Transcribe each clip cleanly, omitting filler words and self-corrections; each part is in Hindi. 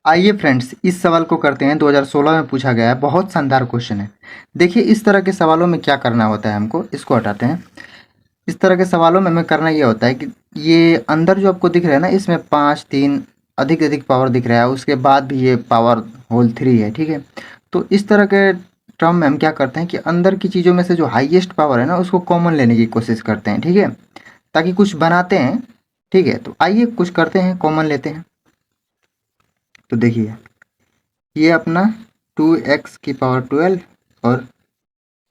आइए फ्रेंड्स, इस सवाल को करते हैं। 2016 में पूछा गया है, बहुत शानदार क्वेश्चन है। देखिए, इस तरह के सवालों में क्या करना होता है, हमको इसको हटाते हैं। इस तरह के सवालों में हमें करना ये होता है कि ये अंदर जो आपको दिख रहा है ना, इसमें 5 3 अधिक अधिक पावर दिख रहा है, उसके बाद भी ये पावर होल 3 है, ठीक है। तो इस तरह के टर्म में हम क्या करते हैं कि अंदर की चीज़ों में से जो हाईएस्ट पावर है ना, उसको कॉमन लेने की कोशिश करते हैं, ठीक है, ताकि कुछ बनाते हैं। ठीक है, तो आइए कुछ करते हैं, कॉमन लेते हैं। तो देखिए, ये अपना 2x की पावर 12 और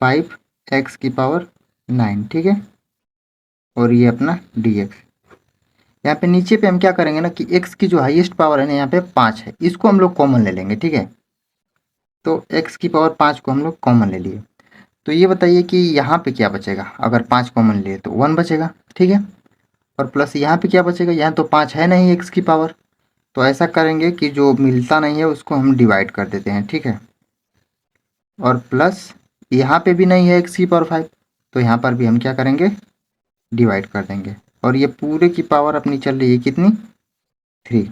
5x की पावर 9, ठीक है। और ये अपना dx। यहाँ पे नीचे पे हम क्या करेंगे ना कि x की जो हाईएस्ट पावर है ना, यहाँ पे 5 है, इसको हम लोग कॉमन ले लेंगे, ठीक है। तो x की पावर 5 को हम लोग कॉमन ले लिए। तो ये बताइए कि यहाँ पे क्या बचेगा, अगर 5 कॉमन लिए तो 1 बचेगा, ठीक है। और प्लस यहाँ पे क्या बचेगा, यहाँ तो 5 है नहीं x की पावर। तो ऐसा करेंगे कि जो मिलता नहीं है उसको हम डिवाइड कर देते हैं, ठीक है। और प्लस यहाँ पे भी नहीं है एक्स की पावर 5, तो यहाँ पर भी हम क्या करेंगे, डिवाइड कर देंगे। और ये पूरे की पावर अपनी चल रही है कितनी, 3,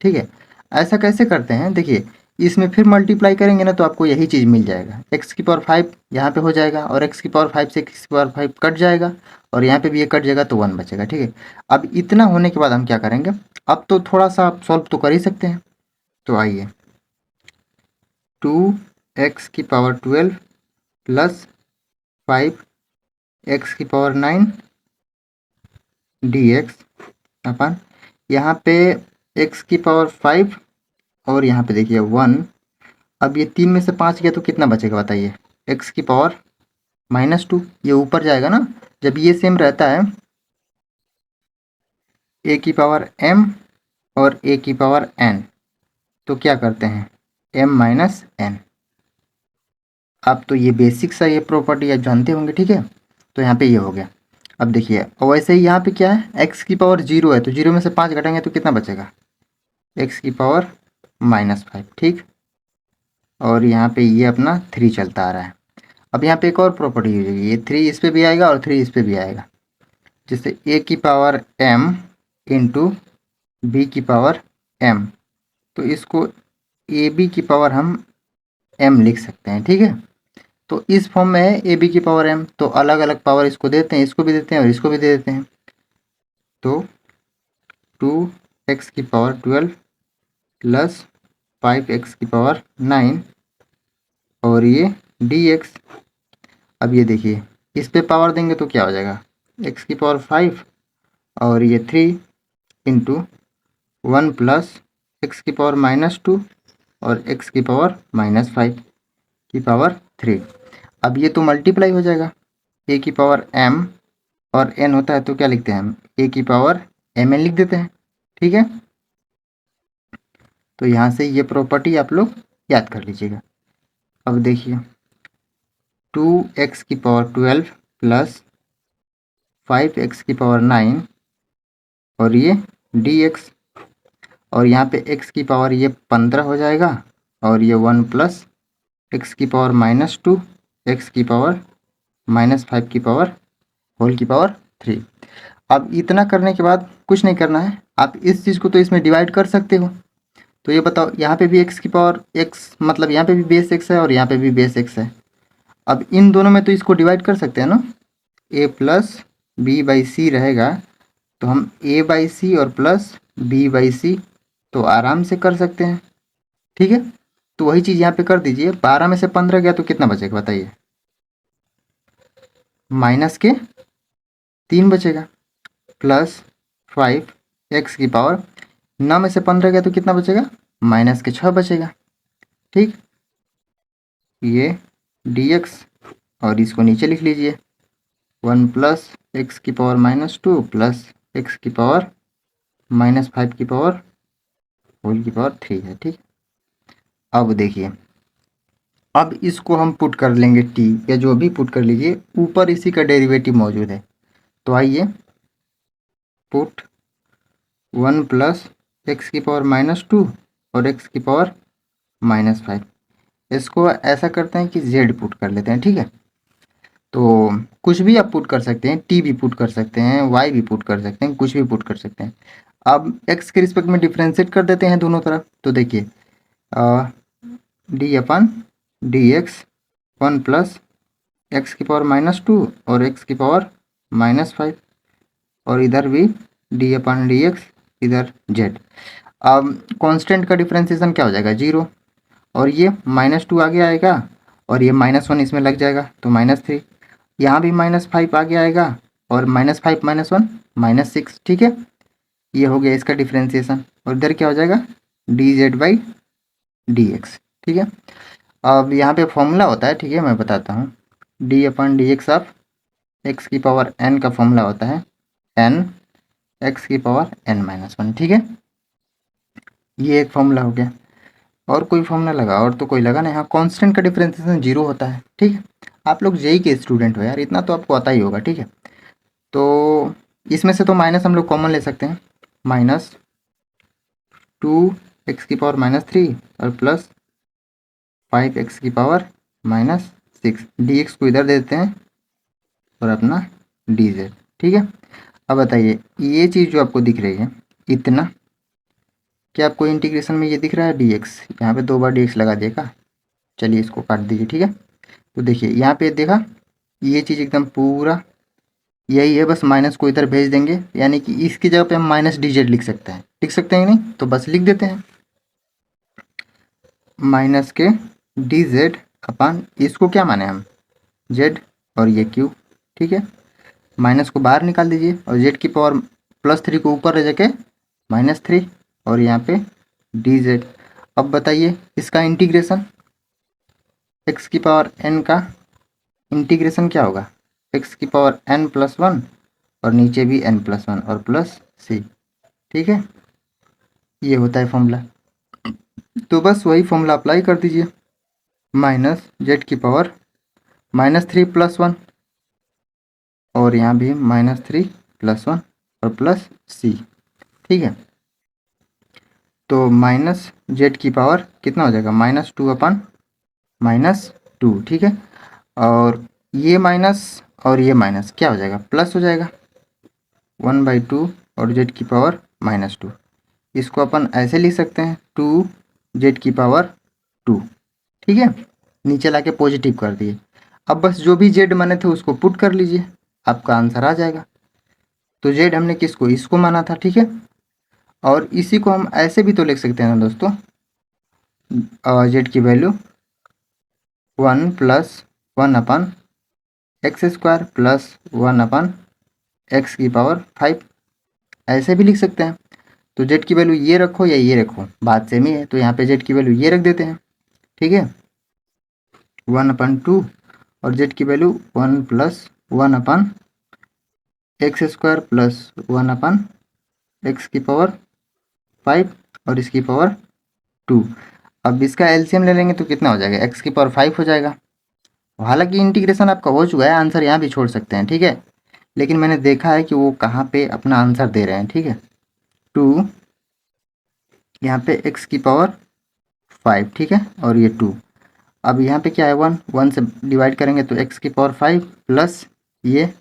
ठीक है। ऐसा कैसे करते हैं, देखिए, इसमें फिर मल्टीप्लाई करेंगे ना तो आपको यही चीज़ मिल जाएगा। एक्स की पावर 5 यहाँ पे हो जाएगा, और एक्स की पावर 5 से एक्स की पावर 5 कट जाएगा, और यहाँ पे भी ये कट जाएगा तो 1 बचेगा, ठीक है। अब इतना होने के बाद हम क्या करेंगे, अब तो थोड़ा सा आप सॉल्व तो कर ही सकते हैं। तो आइए, 2x की पावर 12 प्लस 5x की पावर 9 dx अपन यहाँ पे x की पावर 5 और यहाँ पे देखिए 1। अब ये 3 में से 5 गया तो कितना बचेगा बताइए, x की पावर -2। ये ऊपर जाएगा ना, जब ये सेम रहता है a की पावर m और a की पावर n, तो क्या करते हैं, m माइनस n। अब तो ये बेसिक सा ये प्रॉपर्टी आप जानते होंगे, ठीक है। तो यहाँ पे ये हो गया। अब देखिए, और वैसे ही यहाँ पे क्या है, x की पावर 0 है, तो 0 में से 5 घटाएंगे तो कितना बचेगा, x की पावर -5, ठीक। और यहाँ पे ये अपना 3 चलता आ रहा है। अब यहाँ पे एक और प्रॉपर्टी हो जाएगी, ये 3 इस पे भी आएगा और 3 इस पे भी आएगा, जैसे a की पावर m इंटू बी की पावर m। तो इसको ए बी की पावर हम m लिख सकते हैं, ठीक है। तो इस फॉर्म में है ए बी की पावर m, तो अलग अलग पावर इसको देते हैं, इसको भी देते हैं और इसको भी दे देते हैं। तो 2x की पावर 12 प्लस 5x की पावर 9 और ये dx। अब ये देखिए, इस पे पावर देंगे तो क्या हो जाएगा, x की पावर 5 और ये 3 इंटू 1 प्लस एक्स की पावर -2 और x की पावर -5 की पावर 3। अब ये तो मल्टीप्लाई हो जाएगा, a की पावर m और n होता है तो क्या लिखते हैं हम, a की पावर mn लिख देते हैं, ठीक है। तो यहाँ से ये प्रॉपर्टी आप लोग याद कर लीजिएगा। अब देखिए, 2x की पावर 12 प्लस 5x की पावर 9 और ये dx। और यहाँ पे x की पावर ये 15 हो जाएगा, और ये 1 प्लस x की पावर -2 x की पावर -5 की पावर होल की पावर 3। अब इतना करने के बाद कुछ नहीं करना है, आप इस चीज़ को तो इसमें डिवाइड कर सकते हो। तो ये बताओ, यहाँ पे भी x की पावर x, मतलब यहाँ पे भी बेस x है और यहाँ पे भी बेस x है। अब इन दोनों में तो इसको डिवाइड कर सकते हैं ना, a प्लस बी बाई सी रहेगा, तो हम a बाई सी और प्लस b बाई सी तो आराम से कर सकते हैं, ठीक है। तो वही चीज़ यहाँ पे कर दीजिए, 12 में से 15 गया तो कितना बचेगा बताइए, माइनस के 3 बचेगा, प्लस 5x की पावर 9 में से 15 गया तो कितना बचेगा, माइनस के 6 बचेगा, ठीक। ये dx और इसको नीचे लिख लीजिए, 1 प्लस एक्स की पावर -2 प्लस एक्स की पावर -5 की पावर होल की पावर 3 है, ठीक। अब देखिए, अब इसको हम पुट कर लेंगे t, या जो भी पुट कर लीजिए, ऊपर इसी का डेरिवेटिव मौजूद है। तो आइए, पुट 1 प्लस एक्स की पावर -2 और एक्स की पावर -5, इसको ऐसा करते हैं कि z पुट कर लेते हैं, ठीक है। तो कुछ भी आप पुट कर सकते हैं, t भी पुट कर सकते हैं, y भी पुट कर सकते हैं, कुछ भी पुट कर सकते हैं। अब एक्स के रिस्पेक्ट में डिफ्रेंशिएट कर देते हैं दोनों तरफ, तो देखिए डी अपन डी एक्स 1 प्लस एक्स की पावर -2 और एक्स की पावर -5, और इधर भी डी अपन डी एक्स, इधर जेड। अब कांस्टेंट का डिफ्रेंसिएशन क्या हो जाएगा 0, और ये -2 आगे आएगा और ये -1 इसमें लग जाएगा तो -3, यहाँ भी -5 आगे आएगा और -5 -1 -6, ठीक है। ये हो गया इसका डिफ्रेंसिएशन, और इधर क्या हो जाएगा D Z by D x, ठीक है। अब यहाँ पे फॉर्मूला होता है, ठीक है, मैं बताता हूँ। D upon D x of x की पावर n का फॉर्मूला होता है n एक्स की पावर n-1, ठीक है। ये एक फॉर्मूला हो गया, और कोई फॉर्मूला लगा और तो कोई लगा नहीं। हाँ, कांस्टेंट का डिफरेंशिएशन 0 होता है, ठीक है। आप लोग जेई के स्टूडेंट हो यार, इतना तो आपको आता ही होगा, ठीक है। तो इसमें से तो माइनस हम लोग कॉमन ले सकते हैं, -2 एक्स की पावर -3 और प्लस 5 एक्स की पावर -6, डी एक्स को इधर दे देते हैं और अपना डी जेड, ठीक है। अब बताइए ये चीज़ जो आपको दिख रही है इतना, क्या आपको इंटीग्रेशन में ये दिख रहा है डी एक्स, यहाँ पे 2 बार डी एक्स लगा देगा। चलिए इसको काट दीजिए, ठीक है। तो देखिए यहाँ पे देखा, ये चीज़ एकदम पूरा यही है, बस माइनस को इधर भेज देंगे, यानी कि इसकी जगह पे हम माइनस डी जेड लिख सकते हैं, लिख सकते हैं नहीं, तो बस लिख देते हैं माइनस के डी जेड अपन, इसको क्या माने हम जेड और ये क्यू, ठीक है। माइनस को बाहर निकाल दीजिए और जेड की पावर +3 को ऊपर ले जाके -3, और यहाँ पे डी जेड। अब बताइए इसका इंटीग्रेशन, एक्स की पावर n का इंटीग्रेशन क्या होगा, एक्स की पावर n+1 और नीचे भी n+1 और प्लस c, ठीक है। ये होता है फॉर्मूला, तो बस वही फॉर्मूला अप्लाई कर दीजिए, माइनस जेड की पावर -3 + 1 और यहाँ भी -3 + 1 और प्लस c, ठीक है। तो माइनस जेड की पावर कितना हो जाएगा -2 अपन -2, ठीक है। और ये माइनस और ये माइनस क्या हो जाएगा, प्लस हो जाएगा 1/2 और जेड की पावर -2। इसको अपन ऐसे लिख सकते हैं 2 जेड की पावर 2, ठीक है। नीचे लाके पॉजिटिव कर दिए। अब बस जो भी जेड माने थे उसको पुट कर लीजिए, आपका आंसर आ जाएगा। तो जेड हमने किसको, इसको माना था, ठीक है। और इसी को हम ऐसे भी तो लिख सकते हैं ना दोस्तों, जेड की वैल्यू 1 + 1/x² + 1/x की पावर 5, ऐसे भी लिख सकते हैं। तो जेड की वैल्यू ये रखो या ये रखो, बात सेम ही है, तो यहाँ पे जेड की वैल्यू ये रख देते हैं, ठीक है, 1/2, और जेड की वैल्यू 1 + 1/x² + 1/x की पावर 5 और इसकी पावर 2। अब इसका एलसीएम ले लेंगे तो कितना हो जाएगा, x की पावर 5 हो जाएगा। हालांकि इंटीग्रेशन आपका हो चुका है, आंसर यहाँ भी छोड़ सकते हैं, ठीक है। लेकिन मैंने देखा है कि वो कहाँ पे अपना आंसर दे रहे हैं, ठीक है। 2 यहाँ पे x की पावर 5, ठीक है, और ये 2। अब यहाँ पे क्या है 1 से डिवाइड करेंगे तो x की पावर 5 प्लस ये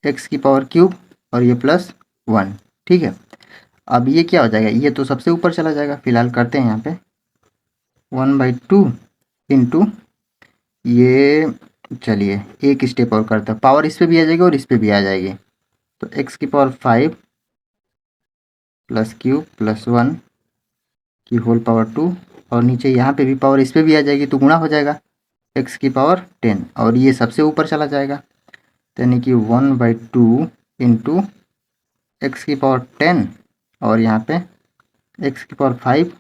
x की पावर क्यूब और ये +1, ठीक है। अब ये क्या हो जाएगा, ये तो सबसे ऊपर चला जाएगा, फिलहाल करते हैं यहाँ पे 1/2 इंटू ये, चलिए एक स्टेप और करते हैं, पावर इस पे भी आ जाएगी और इस पे भी आ जाएगी, तो x की पावर 5 प्लस क्यूब +1 की होल पावर 2, और नीचे यहाँ पे भी पावर इस पे भी आ जाएगी तो गुणा हो जाएगा x की पावर 10, और ये सबसे ऊपर चला जाएगा, यानी कि 1/2 इंटू एक्स की पावर 10 और यहाँ पे x की पावर 5,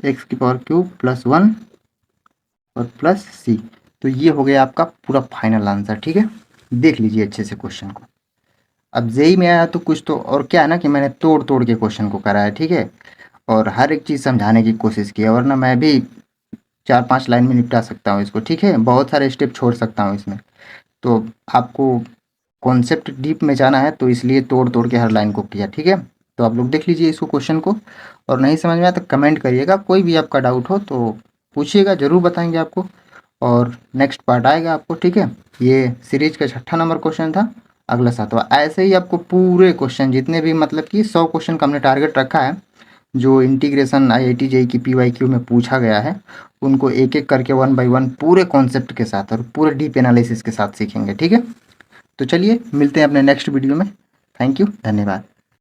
x की पावर क्यूब +1 और प्लस c। तो ये हो गया आपका पूरा फाइनल आंसर, ठीक है। देख लीजिए अच्छे से क्वेश्चन को। अब जेई में आया तो कुछ तो, और क्या है ना कि मैंने तोड़ तोड़ के क्वेश्चन को करा है, ठीक है, और हर एक चीज़ समझाने की कोशिश की है, वरना मैं भी 4-5 लाइन में निपटा सकता हूँ इसको, ठीक है, बहुत सारे स्टेप छोड़ सकता हूँ इसमें। तो आपको कॉन्सेप्ट डीप में जाना है तो इसलिए तोड़ तोड़ के हर लाइन को किया, ठीक है। तो आप लोग देख लीजिए इसको क्वेश्चन को, और नहीं समझ में आया तो कमेंट करिएगा, कोई भी आपका डाउट हो तो पूछिएगा, ज़रूर बताएंगे आपको, और नेक्स्ट पार्ट आएगा आपको, ठीक है। ये सीरीज का 6ठा नंबर क्वेश्चन था, अगला 7वां। ऐसे ही आपको पूरे क्वेश्चन जितने भी मतलब कि 100 क्वेश्चन का हमने टारगेट रखा है जो इंटीग्रेशन IIT जेईई की PYQ में पूछा गया है, उनको एक एक करके 1 बाय 1 पूरे कॉन्सेप्ट के साथ और पूरे डीप एनालिसिस के साथ सीखेंगे। ठीक है, तो चलिए मिलते हैं अपने नेक्स्ट वीडियो में। थैंक यू, धन्यवाद।